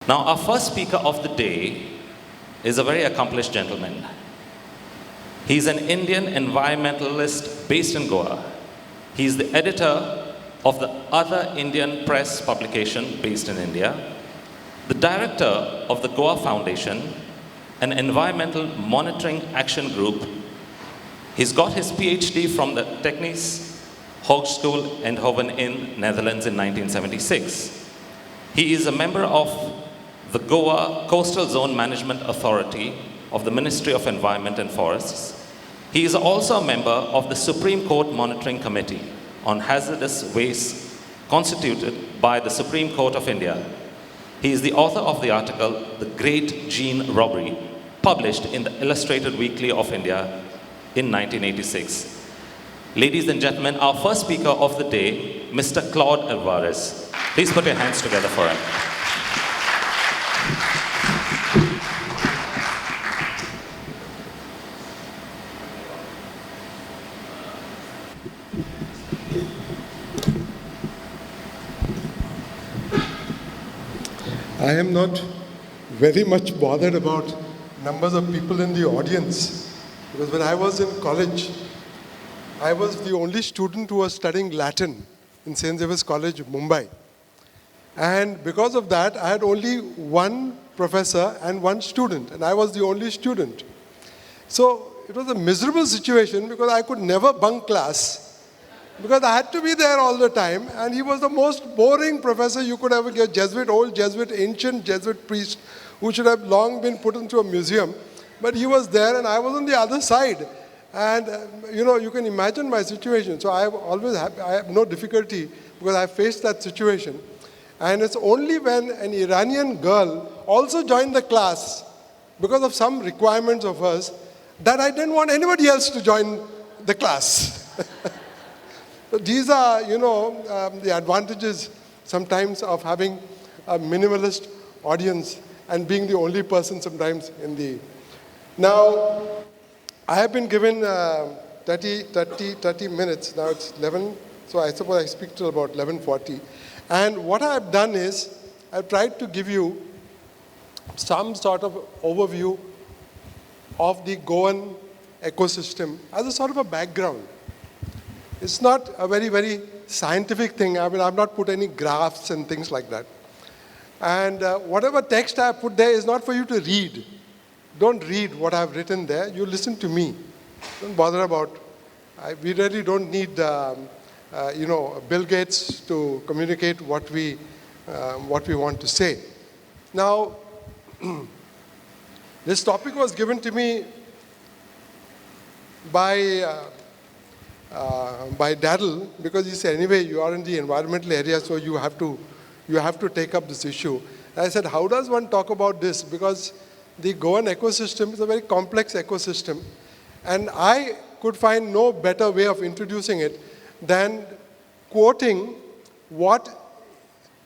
Now, our first speaker of the day is a very accomplished gentleman. He's an Indian environmentalist based in Goa. He's the editor of the Other Indian Press publication based in India, the director of the Goa Foundation, an environmental monitoring action group. He's got his PhD from the Technische Hogeschool Eindhoven in Netherlands in 1976. He is a member of the Goa Coastal Zone Management Authority of the Ministry of Environment and Forests. He is also a member of the Supreme Court Monitoring Committee on Hazardous Wastes constituted by the Supreme Court of India. He is the author of the article, The Great Gene Robbery, published in the Illustrated Weekly of India in 1986. Ladies and gentlemen, our first speaker of the day, Mr. Claude Alvares. Please put your hands together for him. I am not very much bothered about numbers of people in the audience, because when I was in college, I was the only student who was studying Latin in St. Xavier's College, Mumbai. And because of that, I had only one professor and one student, and I was the only student. So it was a miserable situation because I could never bunk class, because I had to be there all the time, and he was the most boring professor you could ever get, old Jesuit, ancient Jesuit priest, who should have long been put into a museum. But he was there, and I was on the other side. And, you can imagine my situation. So I have no difficulty, because I faced that situation. And it's only when an Iranian girl also joined the class, because of some requirements of hers, that I didn't want anybody else to join the class. So these are, the advantages sometimes of having a minimalist audience and being the only person sometimes in the... Now, I have been given 30 minutes. Now it's 11, so I suppose I speak till about 11:40. And what I have done is, I've tried to give you some sort of overview of the Goan ecosystem as a sort of a background. It's not a very, very scientific thing. I mean, I've not put any graphs and things like that. And whatever text I put there is not for you to read. Don't read what I've written there. You listen to me. Don't bother about... we really don't need, Bill Gates to communicate what we want to say. Now, this topic was given to me by Daryl, because he said, anyway, you are in the environmental area, so you have to take up this issue. And I said, how does one talk about this? Because the Goan ecosystem is a very complex ecosystem, and I could find no better way of introducing it than quoting what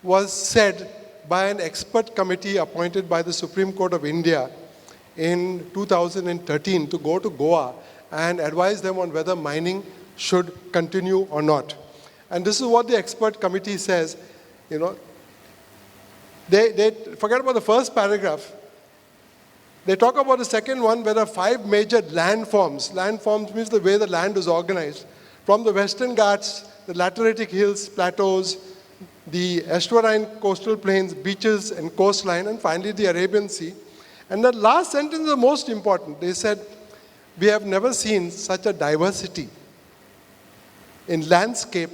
was said by an expert committee appointed by the Supreme Court of India in 2013 to go to Goa and advise them on whether mining should continue or not. And this is what the expert committee says. They forget about the first paragraph. They talk about the second one, where there are 5 major landforms. Landforms means the way the land is organized. From the Western Ghats, the lateritic hills, plateaus, the estuarine coastal plains, beaches and coastline, and finally the Arabian Sea. And the last sentence is the most important. They said, we have never seen such a diversity in landscape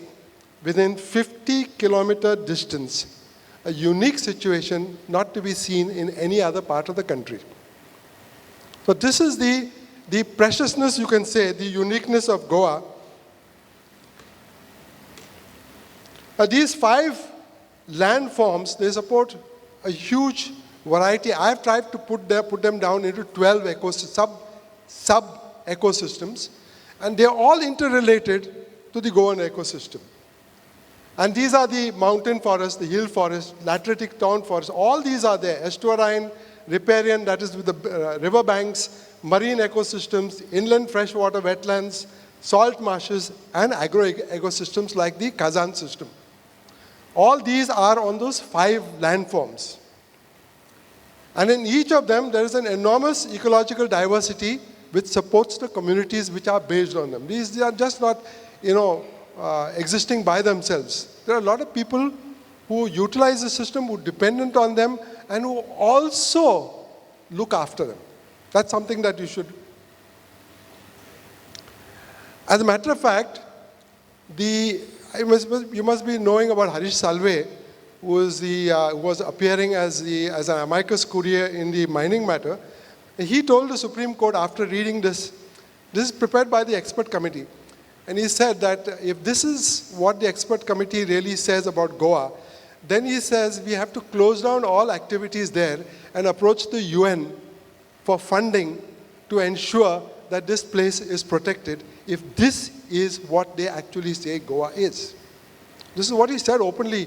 within 50-kilometer distance, a unique situation not to be seen in any other part of the country. So this is the preciousness, you can say, the uniqueness of Goa. These 5 landforms, they support a huge variety. I've tried to put them down into 12 sub-ecosystems, and they're all interrelated to the Goan ecosystem. And these are the mountain forests, the hill forests, lateritic town forests. All these are there. Estuarine, riparian, that is with the river banks, marine ecosystems, inland freshwater wetlands, salt marshes, and agro-ecosystems like the Kazan system. All these are on those 5 landforms. And in each of them, there is an enormous ecological diversity which supports the communities which are based on them. These are just not, existing by themselves. There are a lot of people who utilize the system, who are dependent on them, and who also look after them. That's something that you should. As a matter of fact, you must be knowing about Harish Salve, who was appearing as an amicus curiae in the mining matter. He told the Supreme Court after reading this is prepared by the expert committee. And he said that if this is what the expert committee really says about Goa, then he says we have to close down all activities there and approach the UN for funding to ensure that this place is protected, if this is what they actually say Goa is. This is what he said openly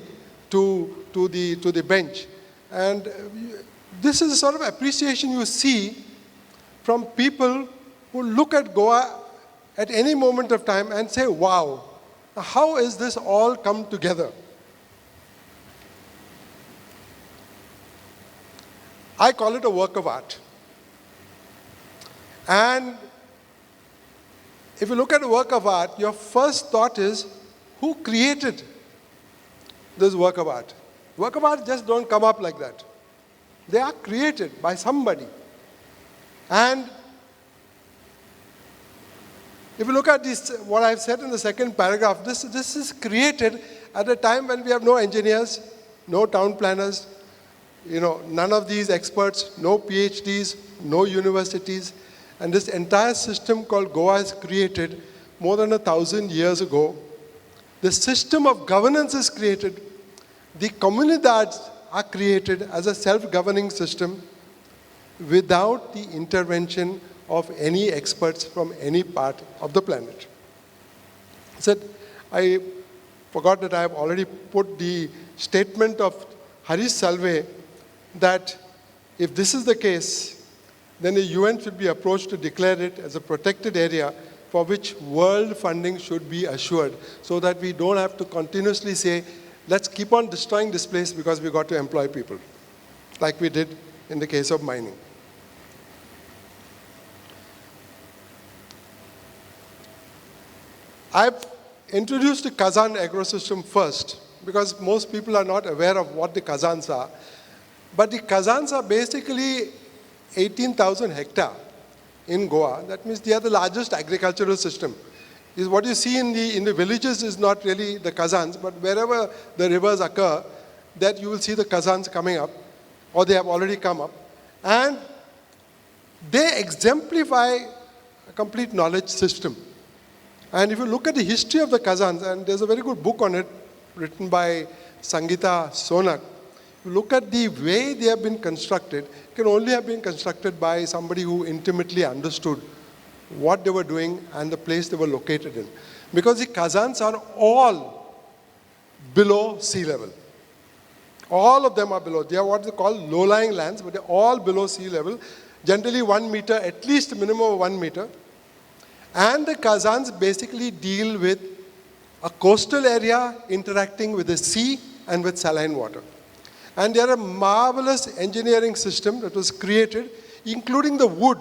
to the bench. And this is a sort of appreciation you see from people who look at Goa at any moment of time and say, wow, how is this all come together? I call it a work of art. And if you look at a work of art, your first thought is, who created this work of art? Work of art just don't come up like that. They are created by somebody. And if you look at this, what I've said in the second paragraph, this is created at a time when we have no engineers, no town planners, none of these experts, no PhDs, no universities. And this entire system called Goa is created more than 1,000 years ago. The system of governance is created. The comunidades are created as a self-governing system without the intervention of any experts from any part of the planet. I forgot that I have already put the statement of Harish Salve that if this is the case, then the UN should be approached to declare it as a protected area for which world funding should be assured, so that we don't have to continuously say, let's keep on destroying this place because we've got to employ people, like we did in the case of mining. I've introduced the Kazan agro-system first, because most people are not aware of what the Kazans are. But the Kazans are basically 18,000 hectares in Goa. That means they are the largest agricultural system. What you see in the villages is not really the Kazans, but wherever the rivers occur, that you will see the Kazans coming up, or they have already come up. And they exemplify a complete knowledge system. And if you look at the history of the Kazans, and there's a very good book on it written by Sangeeta Sonak, you look at the way they have been constructed, it can only have been constructed by somebody who intimately understood what they were doing and the place they were located in. Because the Kazans are all below sea level. All of them are below. They are what they call low-lying lands, but they're all below sea level. Generally 1 meter, at least a minimum of 1 meter. And the Kazans basically deal with a coastal area interacting with the sea and with saline water. And they are a marvelous engineering system that was created, including the wood.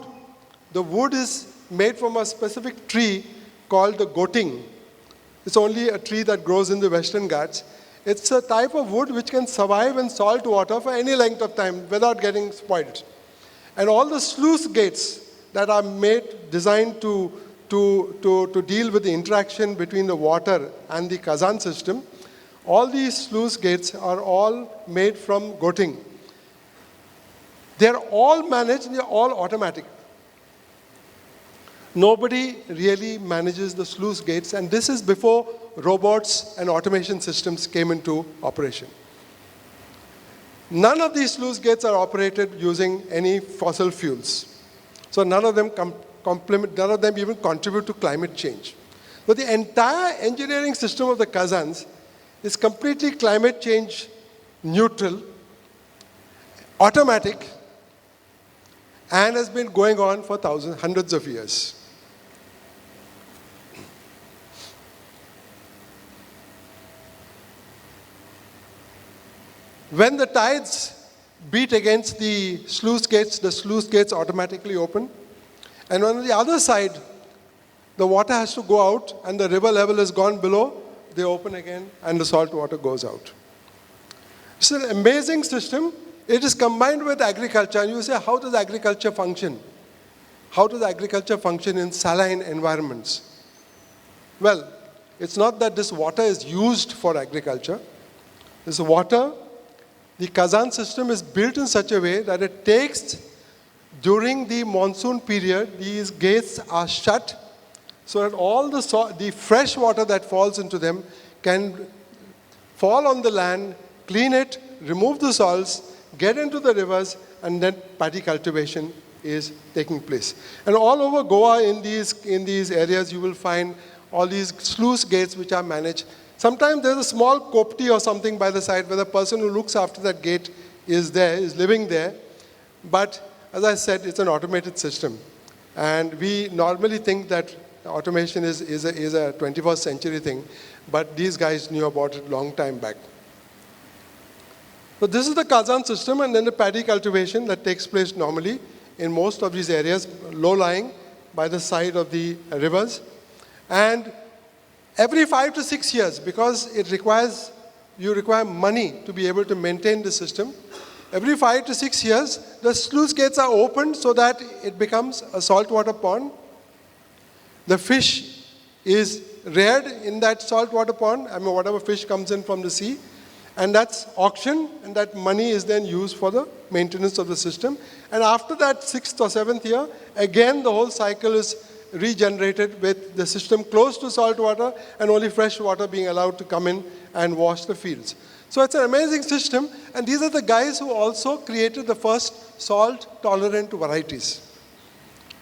The wood is made from a specific tree called the goting. It's only a tree that grows in the Western Ghats. It's a type of wood which can survive in salt water for any length of time without getting spoiled. And all the sluice gates that are designed to deal with the interaction between the water and the Kazan system, all these sluice gates are all made from goting. They're all managed, they're all automatic. Nobody really manages the sluice gates, and this is before robots and automation systems came into operation. None of these sluice gates are operated using any fossil fuels. So none of them even contribute to climate change. But the entire engineering system of the Kazans is completely climate change neutral, automatic, and has been going on for hundreds of years. When the tides beat against the sluice gates automatically open. And on the other side, the water has to go out and the river level has gone below, they open again and the salt water goes out. It's an amazing system. It is combined with agriculture. And you say, how does agriculture function? How does agriculture function in saline environments? Well, it's not that this water is used for agriculture. This water, the Kazan system is built in such a way that it takes, during the monsoon period, these gates are shut so that all the fresh water that falls into them can fall on the land, clean it, remove the salts, get into the rivers, and then paddy cultivation is taking place. And all over Goa in these areas, you will find all these sluice gates which are managed. Sometimes there's a small kopti or something by the side where the person who looks after that gate is living there. But as I said, it's an automated system. And we normally think that automation is a 21st century thing, but these guys knew about it a long time back. So this is the Kazan system, and then the paddy cultivation that takes place normally in most of these areas, low-lying by the side of the rivers. And every 5 to 6 years, because you require money to be able to maintain the system, every 5 to 6 years, the sluice gates are opened so that it becomes a saltwater pond. The fish is reared in that saltwater pond, whatever fish comes in from the sea, and that's auctioned, and that money is then used for the maintenance of the system. And after that 6th or 7th year, again the whole cycle is regenerated with the system close to salt water and only fresh water being allowed to come in and wash the fields. So it's an amazing system, and these are the guys who also created the first salt-tolerant varieties.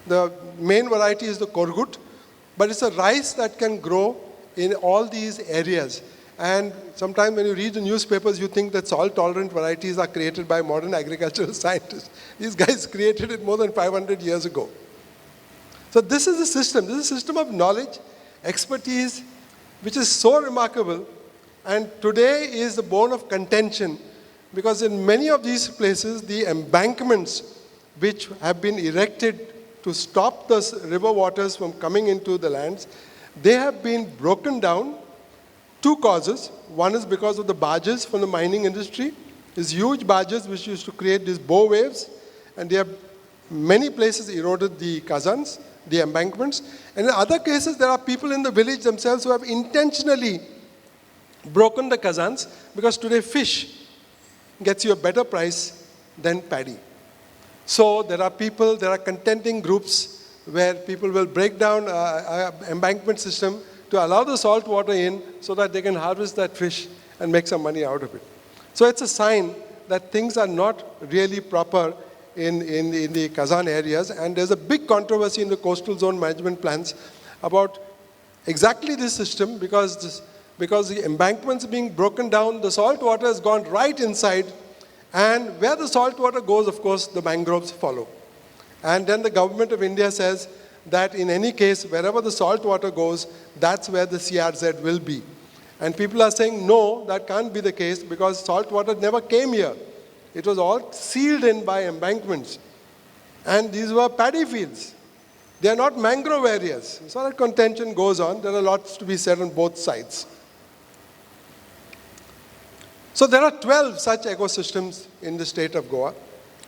The main variety is the korgut, but it's a rice that can grow in all these areas. And sometimes when you read the newspapers, you think that salt-tolerant varieties are created by modern agricultural scientists. These guys created it more than 500 years ago. So this is a system. This is a system of knowledge, expertise, which is so remarkable. And today is the bone of contention, because in many of these places, the embankments which have been erected to stop the river waters from coming into the lands, they have been broken down. Two causes. One is because of the barges from the mining industry. These huge barges which used to create these bow waves, and they have many places eroded the Kazans, the embankments. And in other cases, there are people in the village themselves who have intentionally broken the Kazans, because today fish gets you a better price than paddy. So there are contending groups where people will break down an embankment system to allow the salt water in so that they can harvest that fish and make some money out of it. So it's a sign that things are not really proper in the Kazan areas, and there's a big controversy in the coastal zone management plans about exactly this system, because the embankments being broken down, the salt water has gone right inside, and where the salt water goes, of course, the mangroves follow. And then the government of India says that in any case, wherever the salt water goes, that's where the CRZ will be. And people are saying, no, that can't be the case, because salt water never came here. It was all sealed in by embankments. And these were paddy fields. They are not mangrove areas. So that contention goes on. There are lots to be said on both sides. So there are 12 such ecosystems in the state of Goa.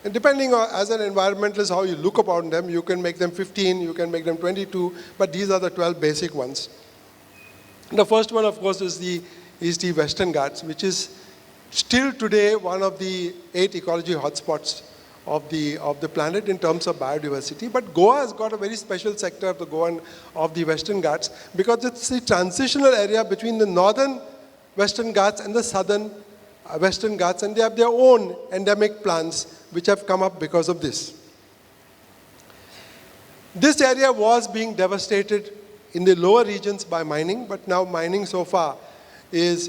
And depending on, as an environmentalist, how you look upon them, you can make them 15, you can make them 22, but these are the 12 basic ones. And the first one, of course, is the Western Ghats, which is still today one of the 8 ecology hotspots of the planet in terms of biodiversity. But Goa has got a very special sector of the Western Ghats, because it's the transitional area between the northern Western Ghats and the southern Western Ghats, and they have their own endemic plants which have come up because of this. This area was being devastated in the lower regions by mining, but now mining so far is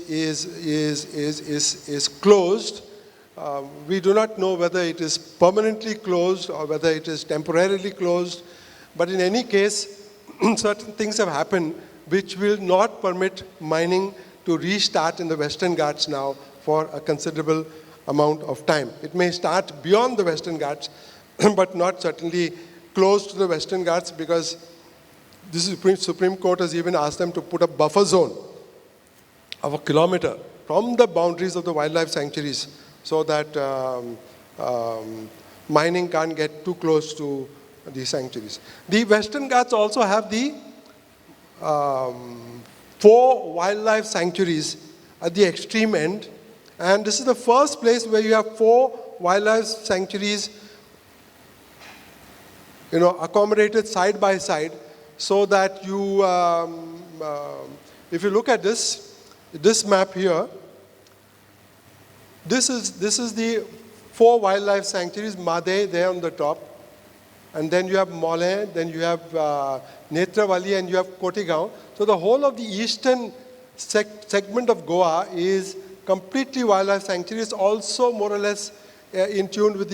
closed. We do not know whether it is permanently closed or whether it is temporarily closed, but in any case, certain things have happened which will not permit mining to restart in the Western Ghats now for a considerable amount of time. It may start beyond the Western Ghats, but not certainly close to the Western Ghats, because the Supreme Court has even asked them to put a buffer zone of 1 kilometer from the boundaries of the wildlife sanctuaries, so that mining can't get too close to the sanctuaries. The Western Ghats also have the 4 wildlife sanctuaries at the extreme end, and this is the first place where you have 4 wildlife sanctuaries, accommodated side by side, so that you, if you look at this map here, this is the 4 wildlife sanctuaries, Made there on the top, and then you have Mole, then you have Netravali, and you have Kotigaon. So the whole of the eastern segment of Goa is completely wildlife sanctuary. It's also more or less in tune with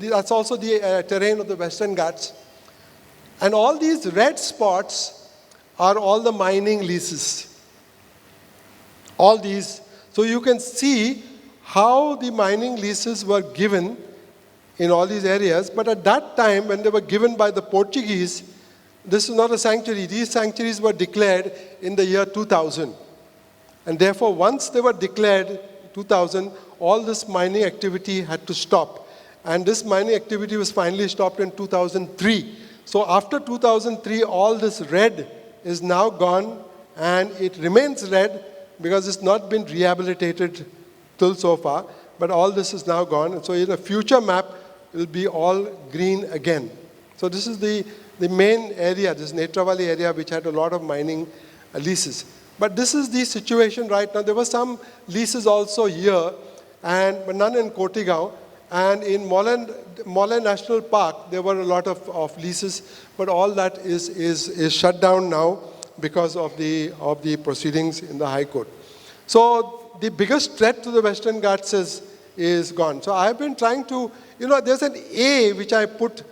that's also the terrain of the Western Ghats. And all these red spots are all the mining leases. All these. So you can see how the mining leases were given in all these areas. But at that time, when they were given by the Portuguese, this is not a sanctuary. These sanctuaries were declared in the year 2000. And therefore, once they were declared 2000, all this mining activity had to stop. And this mining activity was finally stopped in 2003. So after 2003, all this red is now gone, and it remains red because it's not been rehabilitated till so far. But all this is now gone. And so in a future map, it will be all green again. So this is the main area, this Netravali area, which had a lot of mining leases. But this is the situation right now. There were some leases also here, but none in Kotigaon. And in Mole National Park, there were a lot of leases, but all that is shut down now because of the proceedings in the High Court. So the biggest threat to the Western Ghats is gone. So I've been trying to, there's an A which I put,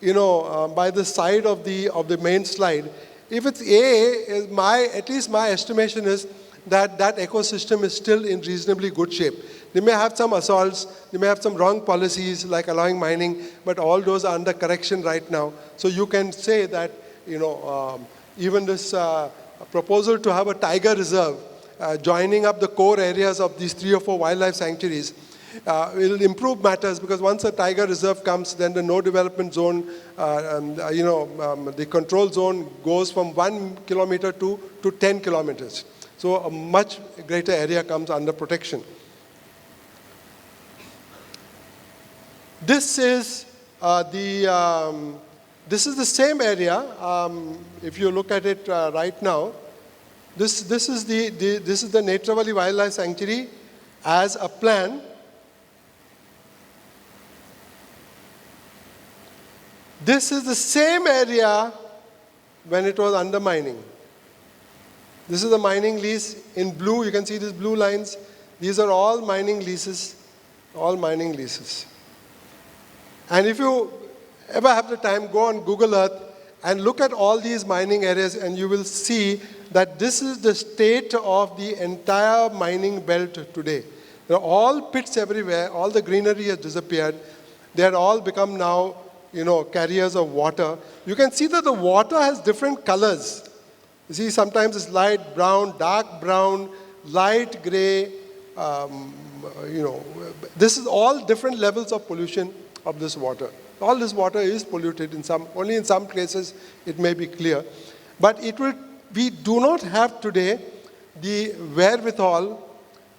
by the side of the main slide. If it's A, at least my estimation is that ecosystem is still in reasonably good shape. They may have some assaults, they may have some wrong policies like allowing mining, but all those are under correction right now. So you can say that, even this proposal to have a tiger reserve, joining up the core areas of these 3 or 4 wildlife sanctuaries, will improve matters, because once a tiger reserve comes, then the no development zone, the control zone goes from 1 kilometer to 10 kilometers. So a much greater area comes under protection. This is the same area. If you look at it right now, this is the Netravali Wildlife Sanctuary as a plan. This is the same area when it was under mining. This is the mining lease in blue. You can see these blue lines. These are all mining leases, And if you ever have the time, go on Google Earth and look at all these mining areas, and you will see that this is the state of the entire mining belt today. There are all pits everywhere. All the greenery has disappeared. They had all become now, carriers of water. You can see that the water has different colors. You see, sometimes it's light brown, dark brown, light gray. This is all different levels of pollution of this water. All this water is polluted only in some places it may be clear. But we do not have today the wherewithal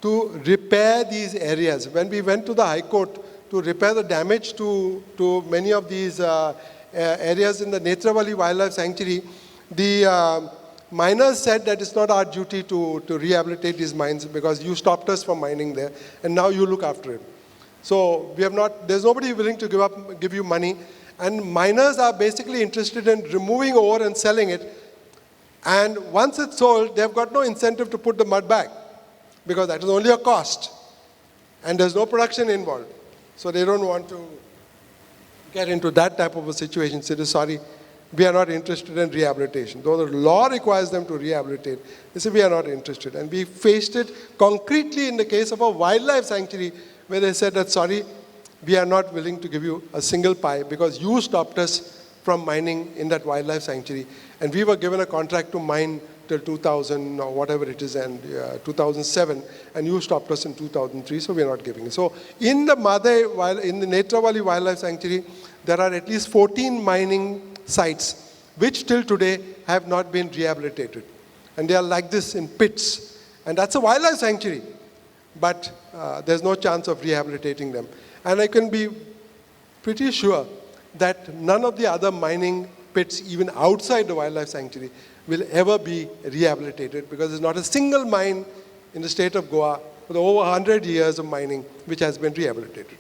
to repair these areas. When we went to the High Court to repair the damage to many of these areas in the Netravali Wildlife Sanctuary, the miners said that it's not our duty to rehabilitate these mines because you stopped us from mining there, and now you look after it. So there's nobody willing to give you money, and miners are basically interested in removing ore and selling it. And once it's sold, they've got no incentive to put the mud back, because that is only a cost, and there's no production involved. So they don't want to get into that type of a situation. Say, sorry, we are not interested in rehabilitation. Though the law requires them to rehabilitate, they say we are not interested. And we faced it concretely in the case of a wildlife sanctuary, where they said that, sorry, we are not willing to give you a single pie because you stopped us from mining in that wildlife sanctuary. And we were given a contract to mine till 2000 or whatever it is, and 2007, and you stopped us in 2003, so we're not giving it. So in the Netravali Wildlife Sanctuary, there are at least 14 mining sites which till today have not been rehabilitated. And they are like this in pits. And that's a wildlife sanctuary. But there's no chance of rehabilitating them. And I can be pretty sure that none of the other mining pits, even outside the wildlife sanctuary, will ever be rehabilitated, because there's not a single mine in the state of Goa with over 100 years of mining which has been rehabilitated.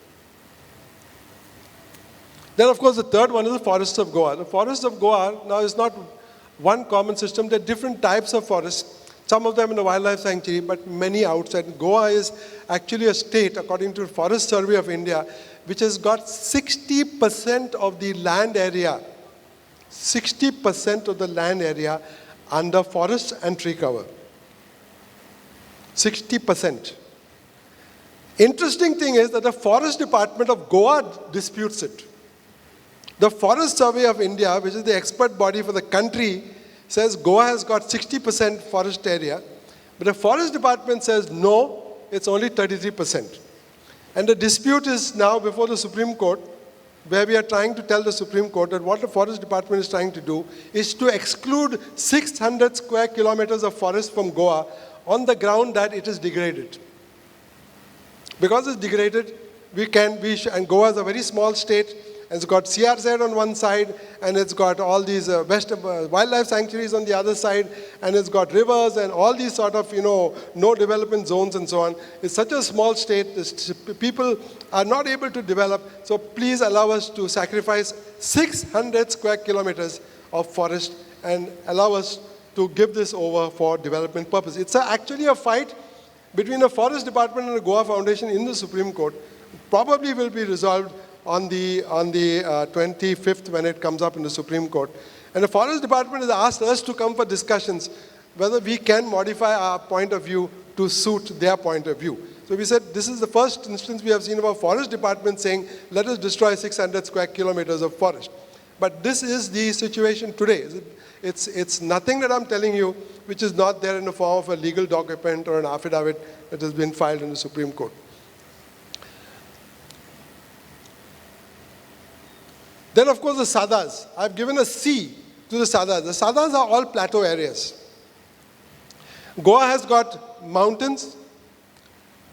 Then, of course, the third one is the forests of Goa. The forests of Goa now is not one common system. There are different types of forests, some of them in the wildlife sanctuary, but many outside. Goa is actually a state, according to the Forest Survey of India, which has got 60% of the land area, 60% of the land area under forests and tree cover. 60%. Interesting thing is that the Forest Department of Goa disputes it. The Forest Survey of India, which is the expert body for the country, says Goa has got 60% forest area, but the Forest Department says no, it's only 33%. And the dispute is now before the Supreme Court, where we are trying to tell the Supreme Court that what the Forest Department is trying to do is to exclude 600 square kilometers of forest from Goa on the ground that it is degraded. Because it's degraded, and Goa is a very small state, and it's got CRZ on one side, and it's got all these wildlife sanctuaries on the other side, and it's got rivers and all these sort of, no development zones and so on. It's such a small state, people are not able to develop, so please allow us to sacrifice 600 square kilometers of forest and allow us to give this over for development purpose. It's actually a fight between the Forest Department and the Goa Foundation in the Supreme Court. Probably will be resolved on the 25th when it comes up in the Supreme Court. And the Forest Department has asked us to come for discussions whether we can modify our point of view to suit their point of view. So we said this is the first instance we have seen of our Forest Department saying, let us destroy 600 square kilometers of forest. But this is the situation today. It's nothing that I'm telling you which is not there in the form of a legal document or an affidavit that has been filed in the Supreme Court. Then, of course, the Sadas. I've given a C to the Sadas. The Sadas are all plateau areas. Goa has got mountains,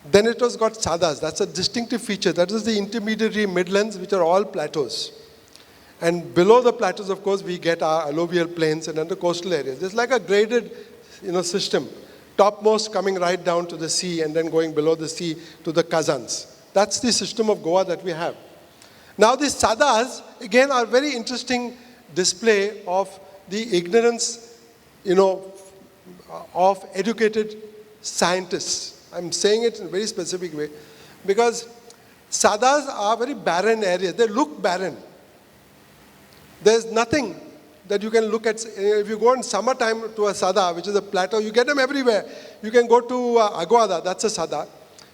then it has got Sadas. That's a distinctive feature. That is the intermediary midlands, which are all plateaus. And below the plateaus, of course, we get our alluvial plains and then the coastal areas. It's like a graded system. Topmost coming right down to the sea and then going below the sea to the Kazans. That's the system of Goa that we have. Now these Sadas, again, are very interesting display of the ignorance, of educated scientists. I'm saying it in a very specific way because Sadas are very barren areas. They look barren. There's nothing that you can look at. If you go in summertime to a Sada, which is a plateau, you get them everywhere. You can go to Aguada, that's a Sada.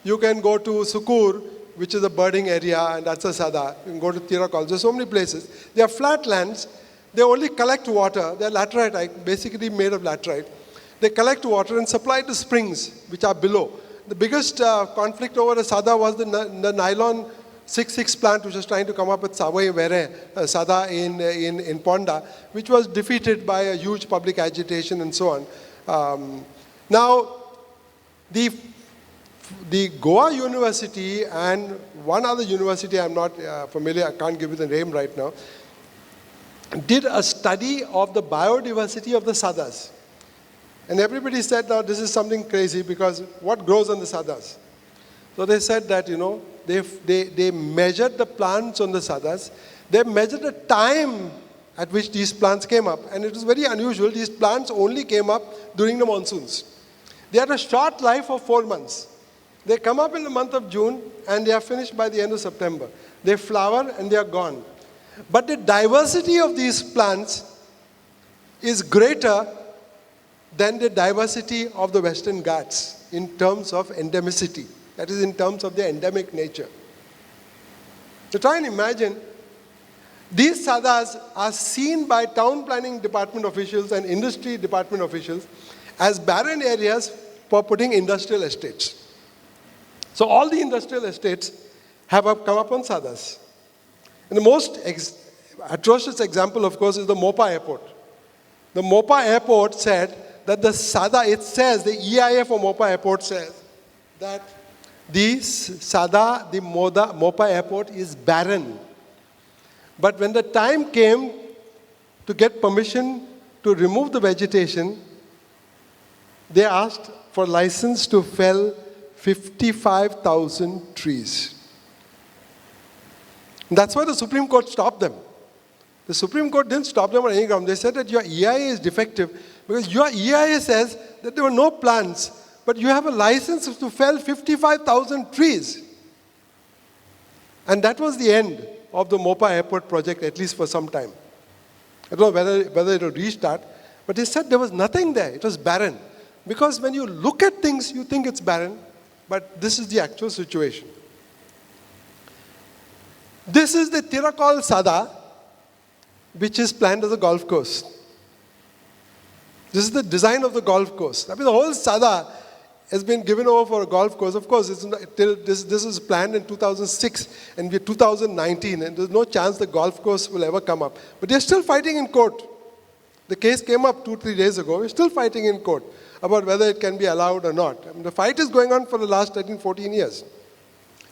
You can go to Sukur, which is a birding area, and that's a Sada. You can go to Tirakal. There's so many places. They are flat lands. They only collect water. They're laterite, basically made of laterite. They collect water and supply to springs, which are below. The biggest conflict over the Sada was the nylon 6-6 plant, which was trying to come up with Savoi Vere, Sada in Ponda, which was defeated by a huge public agitation and so on. Now, the Goa University and one other university, I'm not familiar, I can't give you the name right now, did a study of the biodiversity of the Sadas. And everybody said, now this is something crazy because what grows on the Sadas? So they said that, they measured the plants on the Sadas. They measured the time at which these plants came up. And it was very unusual. These plants only came up during the monsoons. They had a short life of 4 months. They come up in the month of June and they are finished by the end of September. They flower and they are gone. But the diversity of these plants is greater than the diversity of the Western Ghats in terms of endemicity. That is in terms of their endemic nature. So try and imagine, these sadas are seen by town planning department officials and industry department officials as barren areas for putting industrial estates. So all the industrial estates have come up on sadas. And the most atrocious example, of course, is the Mopa airport. The Mopa airport said that the sada, it says, the EIA for Mopa airport says that the sada, the Mopa airport is barren. But when the time came to get permission to remove the vegetation, they asked for license to fell 55,000 trees. And that's why the Supreme Court stopped them. The Supreme Court didn't stop them on any ground. They said that your EIA is defective because your EIA says that there were no plants, but you have a license to fell 55,000 trees. And that was the end of the Mopa airport project, at least for some time. I don't know whether it will restart, but they said there was nothing there. It was barren. Because when you look at things, you think it's barren, but this is the actual situation. This is the Tirakal Sada, which is planned as a golf course. This is the design of the golf course. I mean, the whole Sada has been given over for a golf course. Of course, this is planned in 2006, and we're 2019, and there's no chance the golf course will ever come up. But they're still fighting in court. The case came up 2-3 days ago. We're still fighting in court about whether it can be allowed or not. I mean, the fight is going on for the last 13-14 years.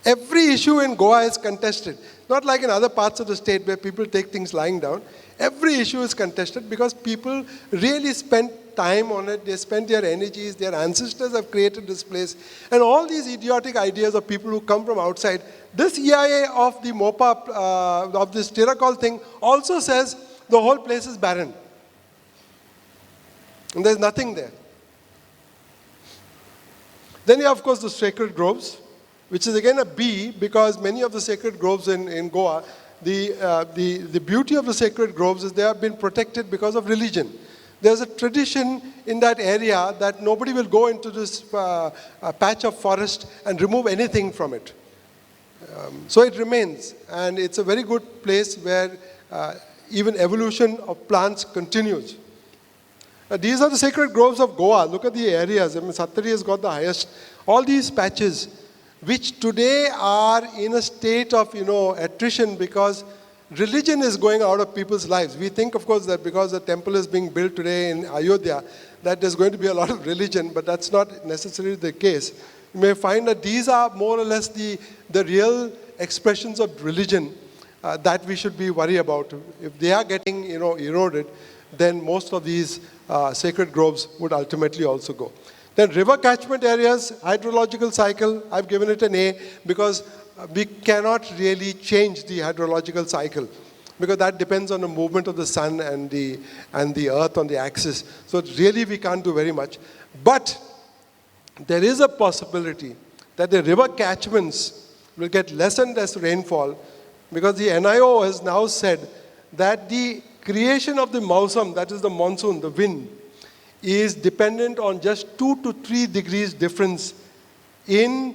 Every issue in Goa is contested. Not like in other parts of the state where people take things lying down. Every issue is contested because people really spend time on it. They spend their energies. Their ancestors have created this place. And all these idiotic ideas of people who come from outside. This EIA of the Mopa, of this Tirakal thing, also says the whole place is barren. And there's nothing there. Then you have, of course, the sacred groves, which is again a B, because many of the sacred groves in Goa, the beauty of the sacred groves is they have been protected because of religion. There's a tradition in that area that nobody will go into this patch of forest and remove anything from it. So it remains, and it's a very good place where even evolution of plants continues. These are the sacred groves of Goa. Look at the areas. I mean, Sattari has got the highest. All these patches, which today are in a state of, attrition because religion is going out of people's lives. We think, of course, that because the temple is being built today in Ayodhya, that there's going to be a lot of religion, but that's not necessarily the case. You may find that these are more or less the real expressions of religion that we should be worried about. If they are getting, eroded, then most of these sacred groves would ultimately also go. Then river catchment areas, hydrological cycle, I've given it an A because we cannot really change the hydrological cycle because that depends on the movement of the sun and the earth on the axis. So really we can't do very much. But there is a possibility that the river catchments will get less and less rainfall because the NIO has now said that the creation of the mausam, that is the monsoon, the wind, is dependent on just 2 to 3 degrees difference in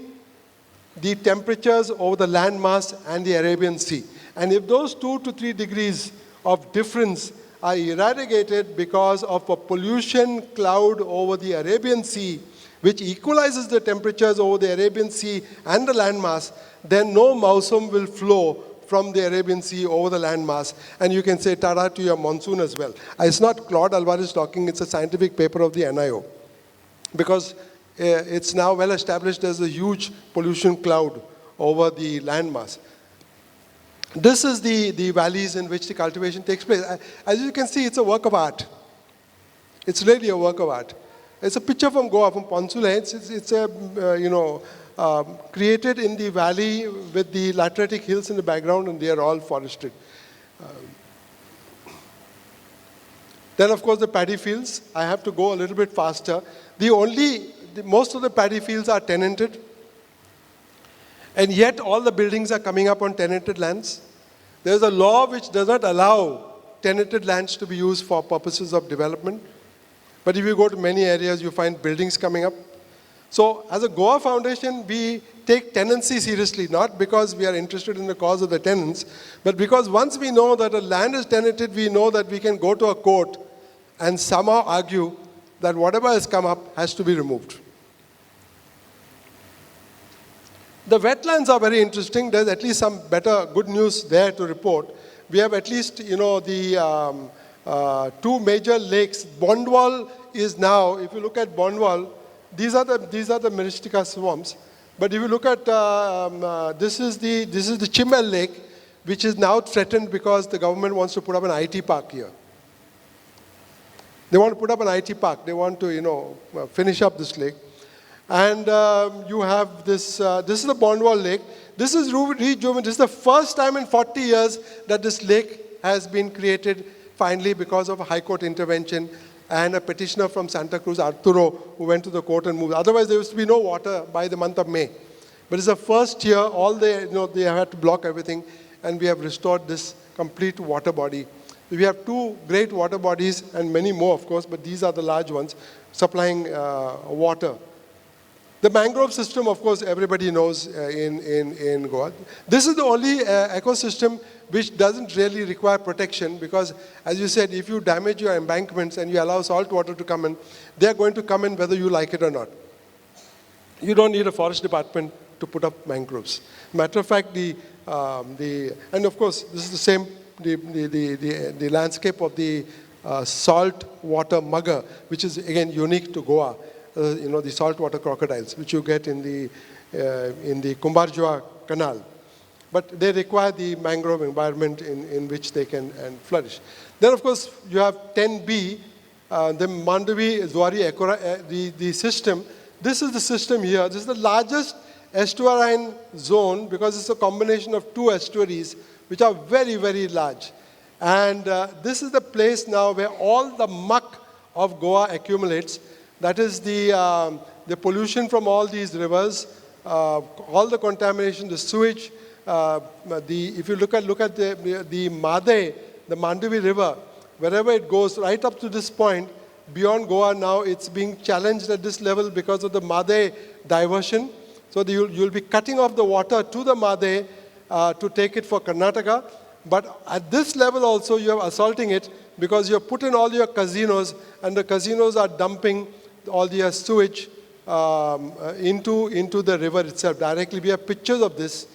the temperatures over the landmass and the Arabian Sea. And if those 2 to 3 degrees of difference are eradicated because of a pollution cloud over the Arabian Sea, which equalizes the temperatures over the Arabian Sea and the landmass, then no mausam will flow from the Arabian Sea over the landmass, and you can say tada to your monsoon as well. It's not Claude Alvares talking, it's a scientific paper of the NIO. Because it's now well established there's a huge pollution cloud over the landmass. This is the valleys in which the cultivation takes place. As you can see, it's a work of art. It's really a work of art. It's a picture from Goa, from Ponsule. It's a, created in the valley with the lateritic hills in the background, and they are all forested. Then, of course, the paddy fields. I have to go a little bit faster. Most of the paddy fields are tenanted, and yet all the buildings are coming up on tenanted lands. There's a law which does not allow tenanted lands to be used for purposes of development. But if you go to many areas, you find buildings coming up. So as a Goa Foundation, we take tenancy seriously, not because we are interested in the cause of the tenants, but because once we know that a land is tenanted, we know that we can go to a court and somehow argue that whatever has come up has to be removed. The wetlands are very interesting. There's at least some good news there to report. We have at least, the two major lakes. Bondwal is now, if you look at Bondwal, these are the Myristica swamps. But if you look at, this is the Chimmel Lake, which is now threatened because the government wants to put up an IT park here. They want to put up an IT park. They want to, finish up this lake. And you have this, this is the Bondwal Lake. This is rejuvenated. This is the first time in 40 years that this lake has been created finally because of a high court intervention and a petitioner from Santa Cruz, Arturo, who went to the court and moved. Otherwise, there used to be no water by the month of May. But it's the first year, they had to block everything, and we have restored this complete water body. We have two great water bodies, and many more, of course, but these are the large ones, supplying water. The mangrove system, of course, everybody knows in Goa. This is the only ecosystem which doesn't really require protection because, as you said, if you damage your embankments and you allow salt water to come in, they're going to come in whether you like it or not. You don't need a forest department to put up mangroves. Matter of fact, and of course, this is the same, the landscape of the salt water mugger, which is again unique to Goa. The saltwater crocodiles, which you get in the Kumbarjua Canal. But they require the mangrove environment in which they can flourish. Then, of course, you have 10B, the Mandavi Zuari Ekora, the system. This is the system here. This is the largest estuarine zone because it's a combination of two estuaries, which are very, very large. And this is the place now where all the muck of Goa accumulates. That is the pollution from all these rivers, all the contamination, the sewage. If you look at the Made, the Mandavi River, wherever it goes, right up to this point, beyond Goa now, it's being challenged at this level because of the Made diversion. So you'll be cutting off the water to the Made to take it for Karnataka. But at this level also, you're assaulting it because you've put in all your casinos, and the casinos are dumping all the sewage into the river itself directly. We have pictures of this,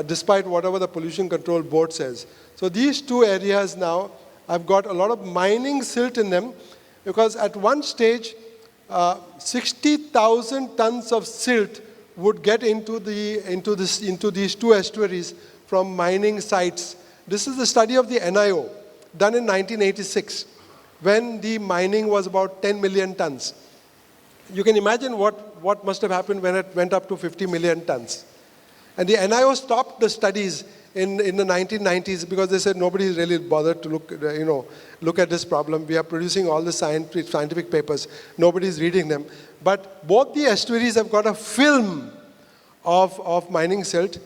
despite whatever the Pollution Control Board says. So these two areas now, I've got a lot of mining silt in them, because at one stage, 60,000 tons of silt would get into these two estuaries from mining sites. This is the study of the NIO, done in 1986, when the mining was about 10 million tons. You can imagine what must have happened when it went up to 50 million tons. And the NIO stopped the studies in the 1990s because they said nobody's really bothered to look at this problem. We are producing all the scientific papers. Nobody's reading them. But both the estuaries have got a film of mining silt,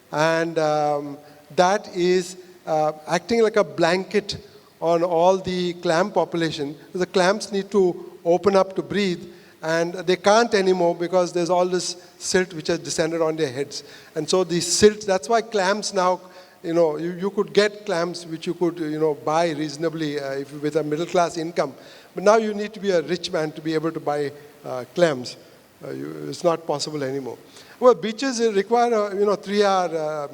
and that is acting like a blanket on all the clam population. The clams need to open up to breathe, and they can't anymore because there's all this silt which has descended on their heads. And so the silt, that's why clams now, you could get clams which you could, buy reasonably with a middle class income. But now you need to be a rich man to be able to buy clams. It's not possible anymore. Well, beaches require, 3-hour,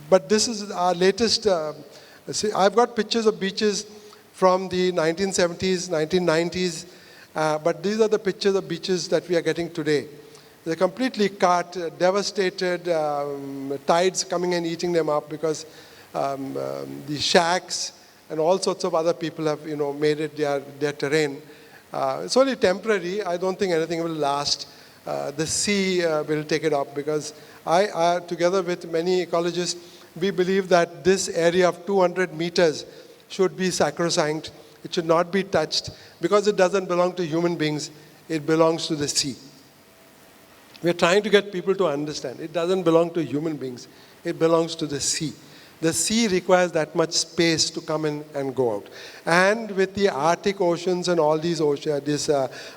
but this is our latest, I've got pictures of beaches from the 1970s, 1990s, but these are the pictures of beaches that we are getting today. They're completely cut, devastated, tides coming and eating them up because the shacks and all sorts of other people have, made it their terrain. It's only temporary. I don't think anything will last. The sea will take it up because I, together with many ecologists, we believe that this area of 200 meters should be sacrosanct. It should not be touched because it doesn't belong to human beings. It belongs to the sea. We're trying to get people to understand. It doesn't belong to human beings. It belongs to the sea. The sea requires that much space to come in and go out. And with the Arctic oceans and all these oceans,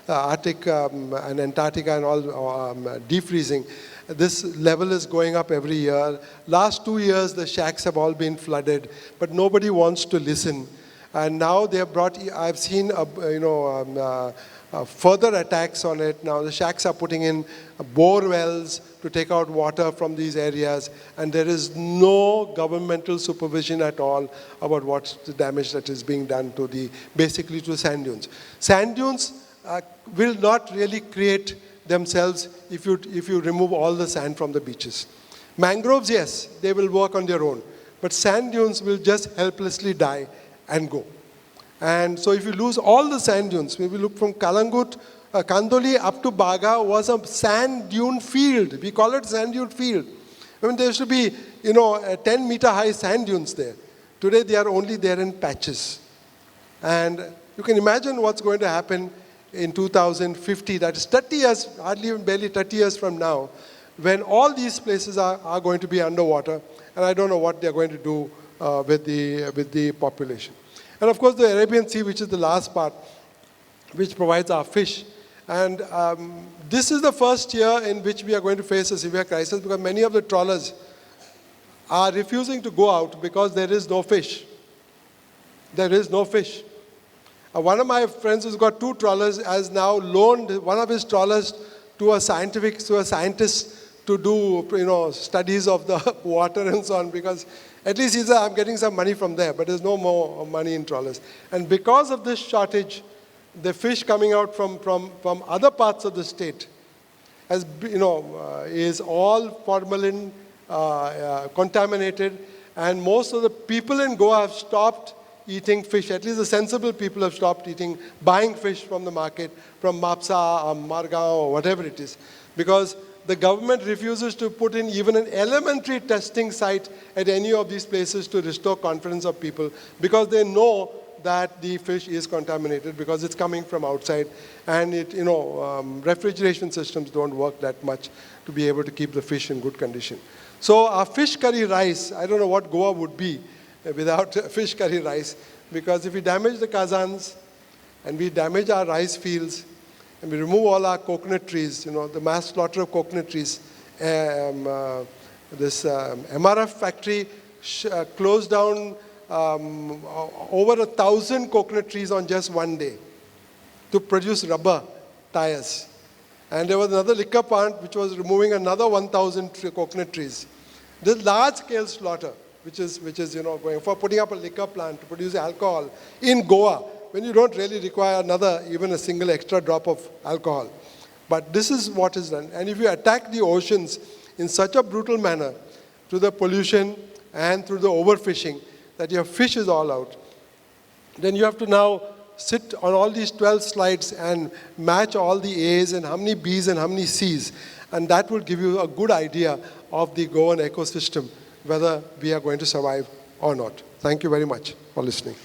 Arctic and Antarctica and all defreezing, this level is going up every year. Last 2 years, the shacks have all been flooded, but nobody wants to listen. And now they have brought, I've seen, further attacks on it. Now the shacks are putting in bore wells to take out water from these areas, and there is no governmental supervision at all about what's the damage that is being done to basically to sand dunes. Sand dunes will not really create themselves if you remove all the sand from the beaches. Mangroves, yes, they will work on their own, but sand dunes will just helplessly die and go. And so if you lose all the sand dunes, maybe look from Kalangut, Kandoli up to Baga was a sand dune field. We call it sand dune field. I mean, there used to be, 10-meter high sand dunes there. Today they are only there in patches. And you can imagine what's going to happen in 2050, that is 30 years, hardly even barely 30 years from now, when all these places are going to be underwater, and I don't know what they're going to do with the population. And of course, the Arabian Sea, which is the last part, which provides our fish. And this is the first year in which we are going to face a severe crisis, because many of the trawlers are refusing to go out because there is no fish. There is no fish. One of my friends who's got 2 trawlers has now loaned one of his trawlers to a scientist to do studies of the water and so on, because at least he said, I'm getting some money from there, but there's no more money in trawlers. And because of this shortage, the fish coming out from other parts of the state is all formalin contaminated, and most of the people in Goa have stopped eating fish. At least the sensible people have stopped buying fish from the market, from Mapsa or Margao or whatever it is, because the government refuses to put in even an elementary testing site at any of these places to restore confidence of people, because they know that the fish is contaminated because it's coming from outside, and refrigeration systems don't work that much to be able to keep the fish in good condition. So our fish curry rice, I don't know what Goa would be without fish curry rice, because if we damage the kazans and we damage our rice fields and we remove all our coconut trees, the mass slaughter of coconut trees, this MRF factory closed down over 1,000 coconut trees on just one day to produce rubber tires. And there was another liquor plant which was removing another 1,000 coconut trees. This large-scale slaughter, which is going for putting up a liquor plant to produce alcohol in Goa, when you don't really require even a single extra drop of alcohol. But this is what is done. And if you attack the oceans in such a brutal manner, through the pollution and through the overfishing, that your fish is all out, then you have to now sit on all these 12 slides and match all the A's and how many B's and how many C's. And that will give you a good idea of the Goan ecosystem, whether we are going to survive or not. Thank you very much for listening.